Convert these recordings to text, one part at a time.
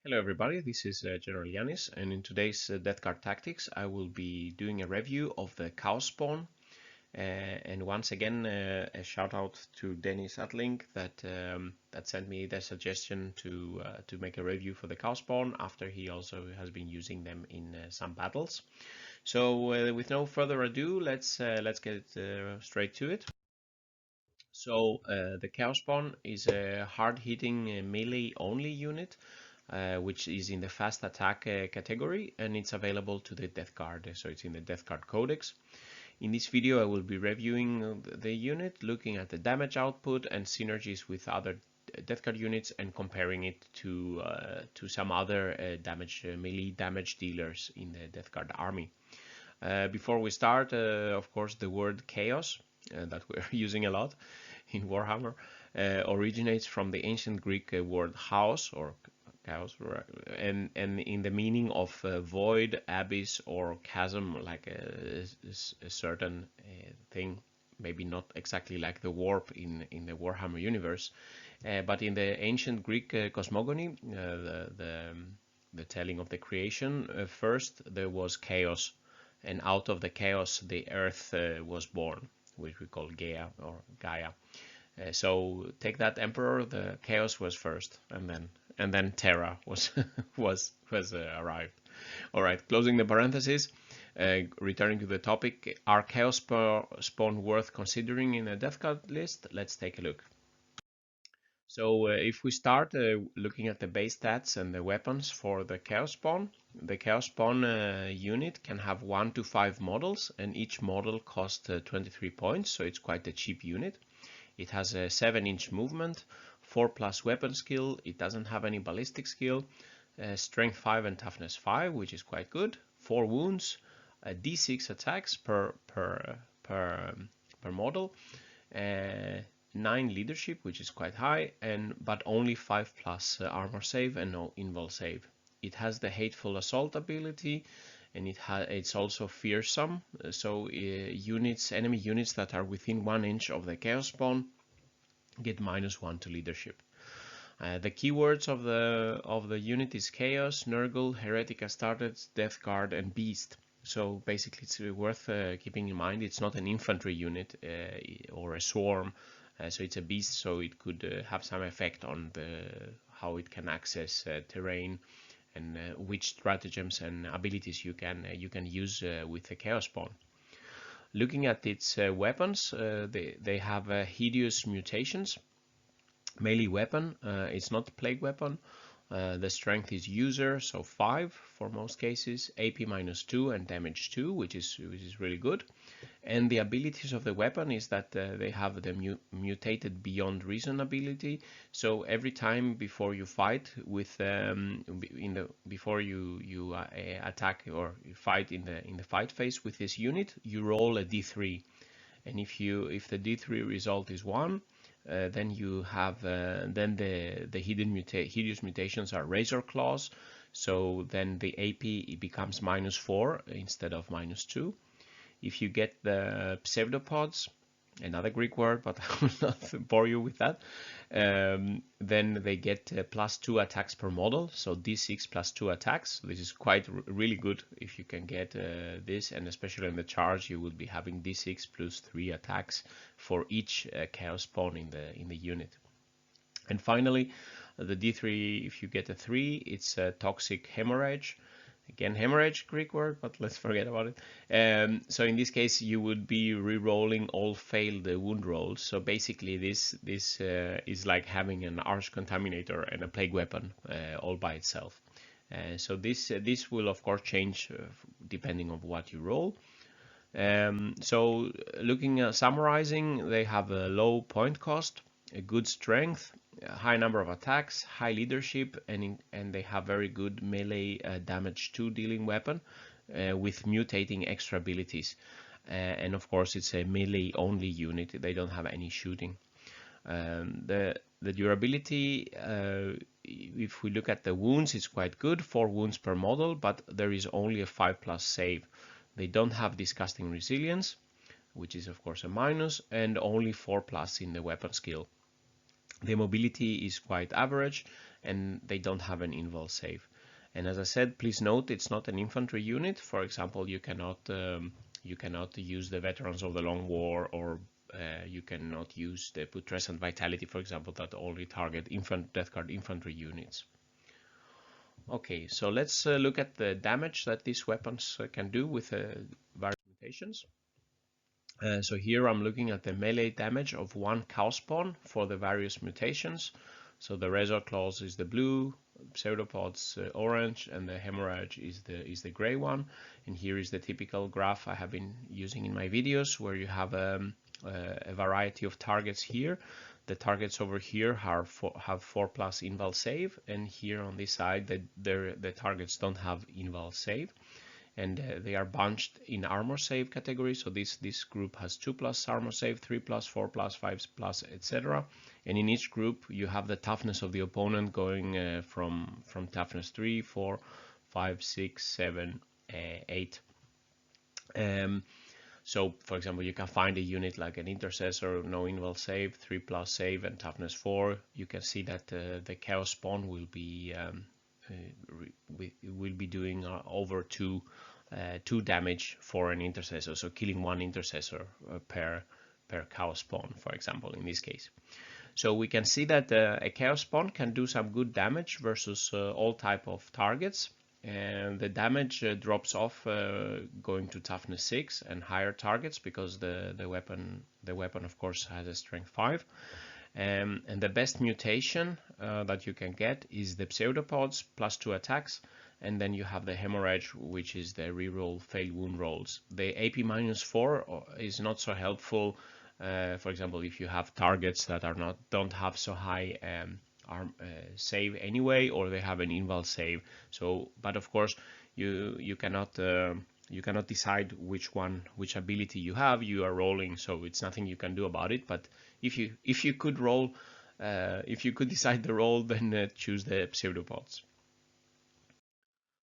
Hello everybody, this is GeneralJannis, and in today's Death Card Tactics I will be doing a review of the Chaos Spawn. And once again, a shout out to Dennis Atlink that sent me the suggestion to make a review for the Chaos Spawn after he also has been using them in some battles. So with no further ado, let's get straight to it. So the Chaos Spawn is a hard-hitting melee-only unit, which is in the fast attack category, and it's available to the Death Card, so it's in the Death Card Codex. In this video I will be reviewing the unit, looking at the damage output and synergies with other Death Card units and comparing it to some other melee damage dealers in the Death Card army. Before we start, of course, the word chaos that we're using a lot in Warhammer originates from the ancient Greek word chaos, or chaos, and in the meaning of void, abyss, or chasm, like a certain thing, maybe not exactly like the warp in the Warhammer universe, but in the ancient Greek cosmogony, the telling of the creation, first there was chaos, and out of the chaos the earth was born, which we call Gaia or Gaia. So take that, Emperor. The chaos was first, and then Terra was arrived. All right, closing the parentheses. Returning to the topic, are Chaos Spawn worth considering in a Death Card list? Let's take a look. So if we start looking at the base stats and the weapons for the Chaos Spawn, the Chaos Spawn unit can have 1 to 5 models, and each model costs 23 points, so it's quite a cheap unit. It has a 7-inch movement, 4+ weapon skill, it doesn't have any ballistic skill, strength 5 and toughness 5, which is quite good, 4 wounds, d6 attacks per model, 9 leadership, which is quite high, but only 5+ armor save and no invul save. It has the hateful assault ability, and it's also fearsome. So enemy units that are within 1 inch of the Chaos Spawn get -1 to leadership. The keywords of the unit is Chaos, Nurgle, Heretic Astartes, Death Guard, and Beast. So basically, it's worth keeping in mind it's not an infantry unit or a swarm. So it's a beast, so it could have some effect on how it can access terrain and which stratagems and abilities you can use with the Chaos Spawn. Looking at its weapons, they have hideous mutations. Melee weapon, it's not a plague weapon. The strength is user, so 5 for most cases, AP -2 and damage 2, which is really good. And the abilities of the weapon is that they have the mutated beyond reason ability. So every time before you fight with before you attack or you fight in the fight phase with this unit, you roll a d3, and if the d3 result is 1, then you have then the hideous mutations are Razor Claws, so then the AP becomes -4 instead of -2. If you get the pseudopods, another Greek word, but I will not bore you with that, then they get +2 attacks per model, so d6 +2 attacks. This is quite really good if you can get this, and especially in the charge you will be having d6 +3 attacks for each Chaos Spawn in the unit. And finally, the d3, if you get a 3, it's a Toxic Hemorrhage. Again, hemorrhage, Greek word, but let's forget about it. So in this case, you would be re-rolling all failed wound rolls. So basically, this is like having an Arch Contaminator and a Plague Weapon all by itself. So this will of course change depending on what you roll. So looking at summarizing, they have a low point cost, a good strength, a high number of attacks, high leadership, and they have very good melee damage 2 dealing weapon with mutating extra abilities. And of course, it's a melee only unit. They don't have any shooting. The durability, if we look at the wounds, it's quite good, 4 wounds per model, but there is only a 5+ save. They don't have disgusting resilience, which is of course a minus, and only 4+ in the weapon skill. The mobility is quite average, and they don't have an invul save. And as I said, please note it's not an infantry unit. For example, you cannot use the Veterans of the Long War, or you cannot use the Putrescent Vitality, for example, that only target Death Guard infantry units. Okay, so let's look at the damage that these weapons can do with various mutations. So here I'm looking at the melee damage of one cow spawn for the various mutations. So the Razor Claws is the blue, Pseudopods orange, and the Hemorrhage is the gray one. And here is the typical graph I have been using in my videos, where you have a variety of targets here. The targets over here have 4+ invul save, and here on this side the targets don't have invul save, and they are bunched in armor save category. So this group has 2+ armor save, 3+, 4+, 5+, etc. And in each group you have the toughness of the opponent going from toughness 3, 4, 5, 6, 7, 8. So, for example, you can find a unit like an Intercessor, no invul save, 3+ save, and toughness 4. You can see that the Chaos Spawn will be doing over 2 damage for an Intercessor, so killing one Intercessor per Chaos Spawn, for example, in this case. So we can see that a Chaos Spawn can do some good damage versus all type of targets. And the damage drops off going to toughness 6 and higher targets, because the weapon of course has a strength 5. And the best mutation that you can get is the Pseudopods +2 attacks, and then you have the Hemorrhage, which is the reroll failed wound rolls. The AP -4 is not so helpful. For example, if you have targets that don't have so high save anyway, or they have an invul save. So, but of course you cannot decide which ability you have. You are rolling, so it's nothing you can do about it. But if you could roll, if you could decide the roll, then choose the Pseudopods.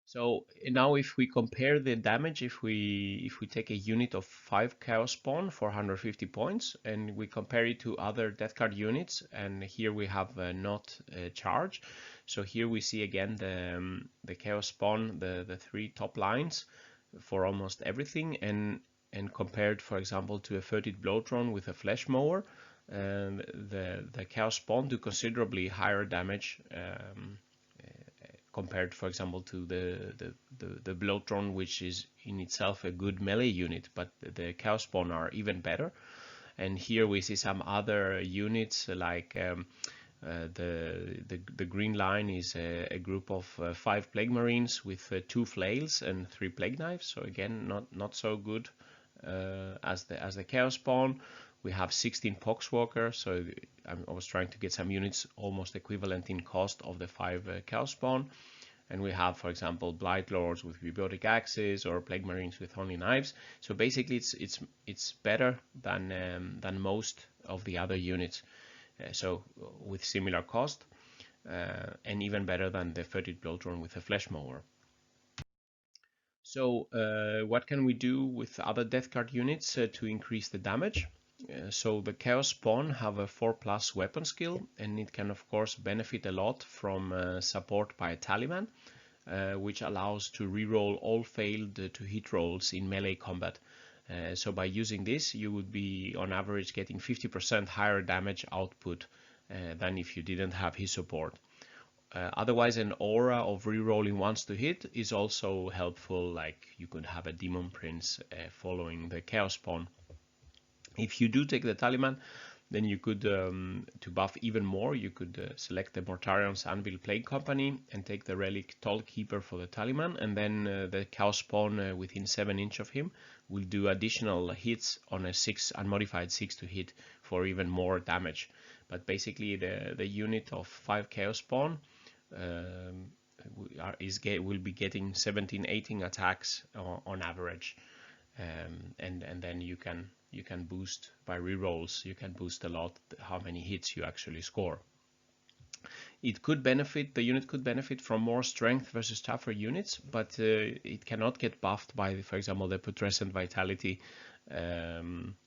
So now if we compare the damage, if we take a unit of 5 Chaos Spawn for 150 points, and we compare it to other Death Guard units, and here we have not charge. So here we see again the Chaos Spawn, the 3 top lines for almost everything, and compared, for example, to a 30 Bloatron with a Flesh Mower, the Chaos Spawn do considerably higher damage compared, for example, to the Bloatron, which is in itself a good melee unit, but the Chaos Spawn are even better. And here we see some other units like the green line is a group of 5 Plague Marines with 2 flails and 3 Plague Knives. So again, not so good as the Chaos Spawn. We have 16 Poxwalker, so I was trying to get some units almost equivalent in cost of the 5 Chaos Spawn. And we have, for example, Blight Lords with Biotic Axes, or Plague Marines with only knives. So basically, it's better than most of the other units. So with similar cost, and even better than the 30 Bloatron with a Flesh Mower. So what can we do with other Death Guard units to increase the damage? So the Chaos Spawn have a 4+ weapon skill, and it can of course benefit a lot from support by a Taliban, which allows to reroll all failed to hit rolls in melee combat. So by using this, you would be on average getting 50% higher damage output than if you didn't have his support. Otherwise, an aura of rerolling once to hit is also helpful, like you could have a Demon Prince following the Chaos Spawn. If you do take the Taliban, then you could, to buff even more, you could select the Mortarion's Anvil Plague Company and take the Relic Toll Keeper for the Taliban, and then the Chaos Spawn within 7 inch of him will do additional hits on a unmodified 6 to hit for even more damage. But basically the unit of 5 Chaos Spawn will be getting 17-18 attacks on average, and then you can boost by rerolls. You can boost a lot how many hits you actually score. It could benefit, the unit could benefit from more strength versus tougher units, but it cannot get buffed by, for example, the Putrescent Vitality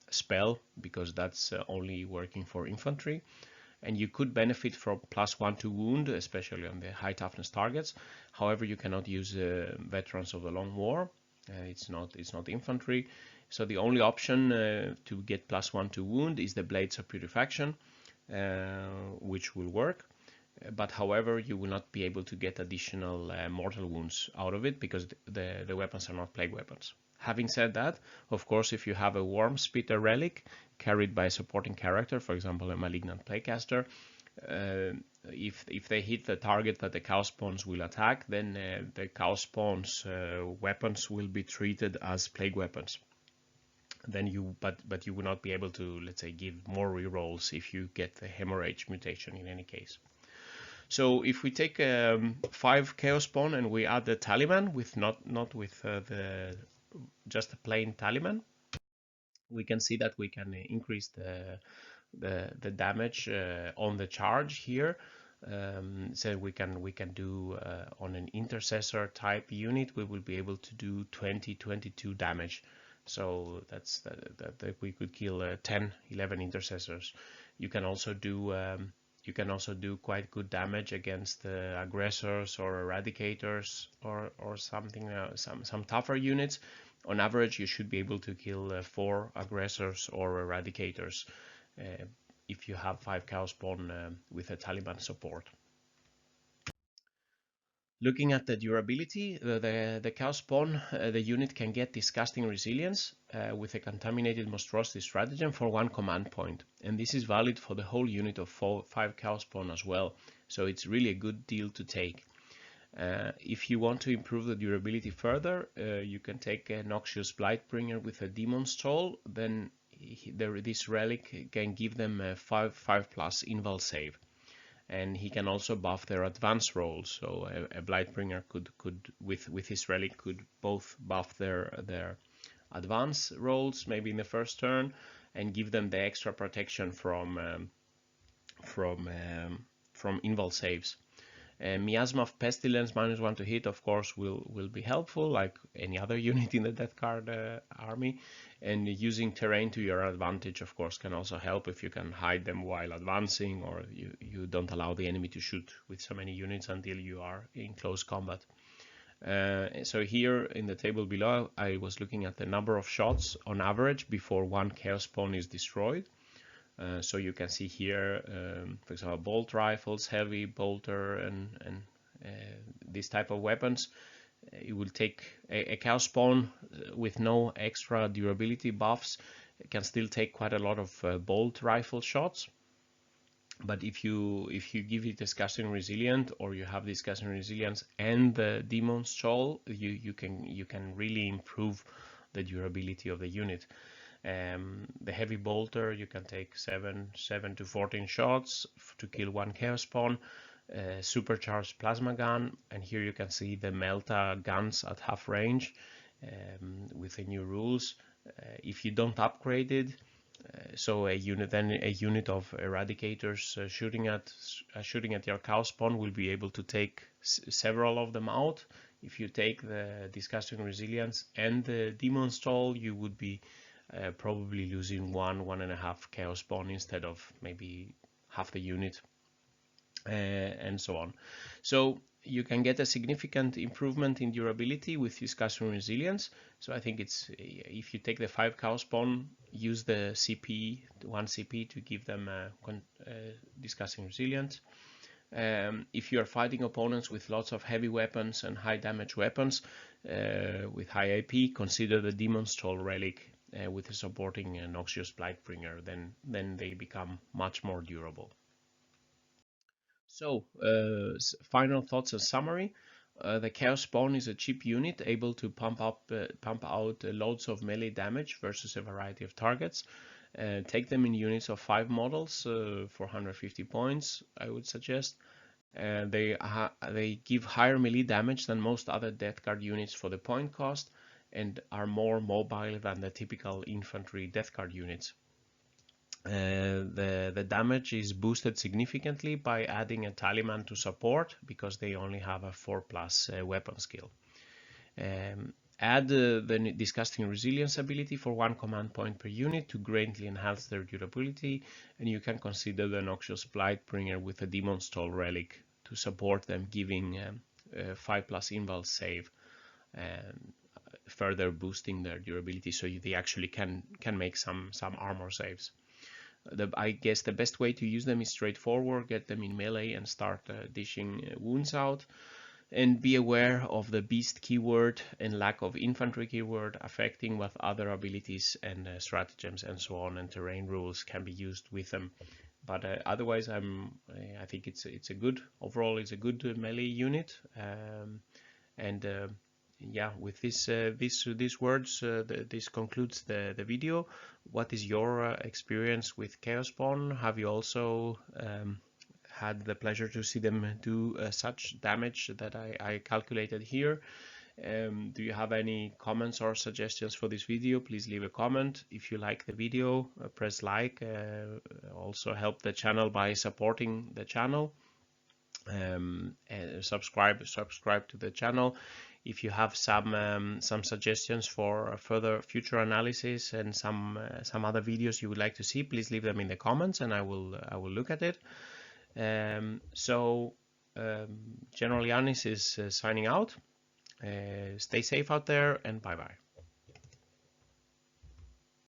spell, because that's only working for infantry. and you could benefit from +1 to wound, especially on the high toughness targets. However, you cannot use veterans of the Long War. It's not infantry. So the only option to get +1 to wound is the Blades of Putrefaction, which will work. But however, you will not be able to get additional mortal wounds out of it because the weapons are not plague weapons. Having said that, of course, if you have a Worm Spitter relic carried by a supporting character, for example, a Malignant Plaguecaster, if they hit the target that the Cow Spawns will attack, then the Cow Spawns weapons will be treated as plague weapons. Then but you will not be able to, let's say, give more rerolls if you get the Hemorrhage mutation in any case. So if we take 5 Chaos Spawn and we add the Talisman with not with just a plain Talisman, we can see that we can increase the damage on the charge here. So we can do on an intercessor type unit, we will be able to do 22 damage. So that's that we could kill 10-11 intercessors. You can also do quite good damage against aggressors or eradicators or something, some tougher units. On average, you should be able to kill 4 aggressors or eradicators if you have 5 Cow Spawn with a Taliban support. Looking at the durability, the Cow Spawn, the unit can get Disgusting Resilience with a Contaminated Monstrosity Stratagem for 1 command point. And this is valid for the whole unit of 5 Cow Spawn as well. So it's really a good deal to take. If you want to improve the durability further, you can take a Noxious Blightbringer with a Demon's Toll. Then this relic can give them a 5+ invul save. And he can also buff their advance rolls. So a Blightbringer could with his relic could both buff their advance rolls maybe in the first turn and give them the extra protection from invul saves. Miasma of Pestilence -1 to hit, of course, will be helpful, like any other unit in the Death Card army. And using terrain to your advantage, of course, can also help if you can hide them while advancing, or you don't allow the enemy to shoot with so many units until you are in close combat. So here in the table below, I was looking at the number of shots on average before 1 Chaos Spawn is destroyed. So you can see here, for example, bolt rifles, heavy bolter, and this type of weapons. It will take a Cow Spawn with no extra durability buffs. It can still take quite a lot of bolt rifle shots. But if you give it Disgusting Resilient, or you have Disgusting Resilience and the Demon's Toll, you can really improve the durability of the unit. The heavy bolter, you can take 7 to 14 shots to kill 1 Chaos Spawn. Supercharged plasma gun, and here you can see the Melta guns at half range with the new rules. If you don't upgrade it, so a unit of eradicators shooting at your Cow Spawn will be able to take several of them out. If you take the Disgusting Resilience and the Demon's Toll, you would be probably losing 1.5 Chaos Spawn instead of maybe half the unit, and so on. So you can get a significant improvement in durability with Disgusting Resilience. So I think it's, if you take the 5 Cow Spawn, use the CP, 1 CP to give them Disgusting Resilience. If you are fighting opponents with lots of heavy weapons and high damage weapons with high AP, consider the Demon's Toll relic with a supporting Noxious Blightbringer. Then they become much more durable. So, final thoughts and summary. The Chaos Spawn is a cheap unit able to pump out loads of melee damage versus a variety of targets. Take them in units of 5 models for 150 points, I would suggest. They give higher melee damage than most other Death Card units for the point cost, and are more mobile than the typical infantry Death Card units. The damage is boosted significantly by adding a Talisman to support, because they only have a 4+ weapon skill. Add the disgusting resilience ability for 1 command point per unit to greatly enhance their durability, and you can consider the Noxious Blightbringer with a Demon's Toll relic to support them, giving 5+ invul save, further boosting their durability, so they actually can make some armor saves. I guess the best way to use them is straightforward: get them in melee and start dishing wounds out. And be aware of the beast keyword and lack of infantry keyword affecting what other abilities and stratagems and so on and terrain rules can be used with them. But otherwise, I think it's a good overall. It's a good melee unit. Yeah, with these words, this concludes the video. What is your experience with Chaos Spawn? Have you also had the pleasure to see them do such damage that I calculated here? Do you have any comments or suggestions for this video? Please leave a comment. If you like the video, press like. Also help the channel by supporting the channel. And subscribe to the channel. If you have some suggestions for further future analysis and some other videos you would like to see, please leave them in the comments and I will look at it. GeneralJannis is signing out. Stay safe out there and bye bye.